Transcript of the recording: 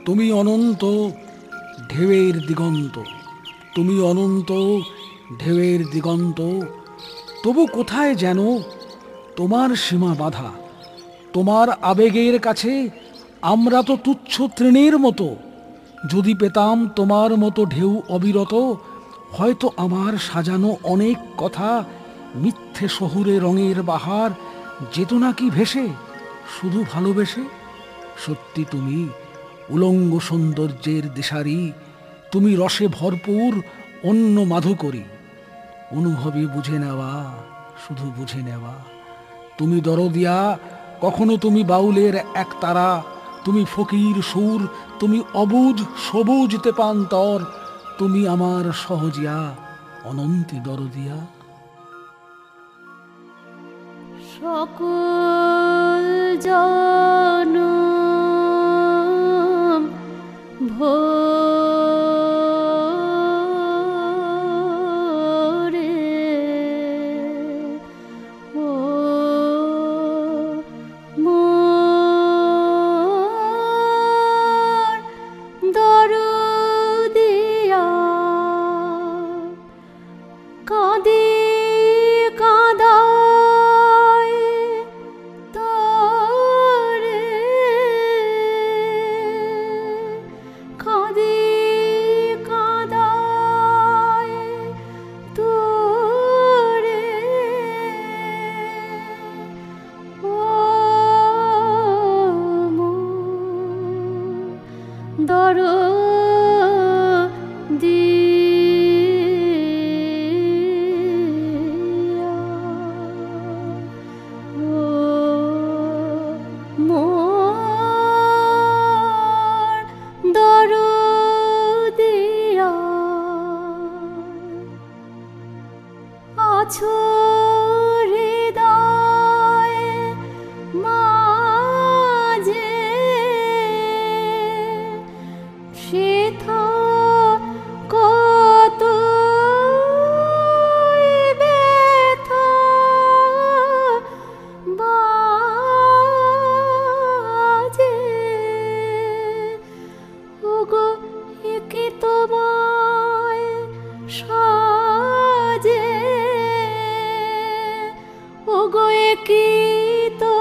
তুমি অনন্ত ঢেউয়ের দিগন্ত, তুমি অনন্ত ঢেউয়ের দিগন্ত, তবু কোথায় যেন তোমার সীমা বাঁধা। তোমার আবেগের কাছে আমরা তো তুচ্ছ তৃণের মতো। যদি পেতাম তোমার মতো ঢেউ অবিরত, হয়তো আমার সাজানো অনেক কথা মিথ্যে শহুরে রঙের বাহার যেত নাকি ভেসে, শুধু ভালোবেসে। সত্যি তুমি উলঙ্গ সৌন্দর্যের দিশারি, তুমি রসে ভরপুর অন্য মাধুকরী। অনুভবে বুঝে নেওয়া, শুধু বুঝে নেওয়া। তুমি দরদিয়া, কখনো তুমি বাউলের এক তারা, তুমি ফকির সুর, তুমি অবুঝ সবুজ তেপান্তর, তুমি আমার সহজিয়া অনন্তি দরদিয়া। সকল জনম ভরে ও মোর দরদিয়া, কাঁদি কাঁদায় তোরে, কাঁদি কাঁদায় তোরে ও মোর দরদিয়া, ও মোর দরদিয়া। আছো হৃদয়ে মাঝে সেথা কত ব্যথা বাজে, ওগো একে তোমায় সাজে, ওগো একে তো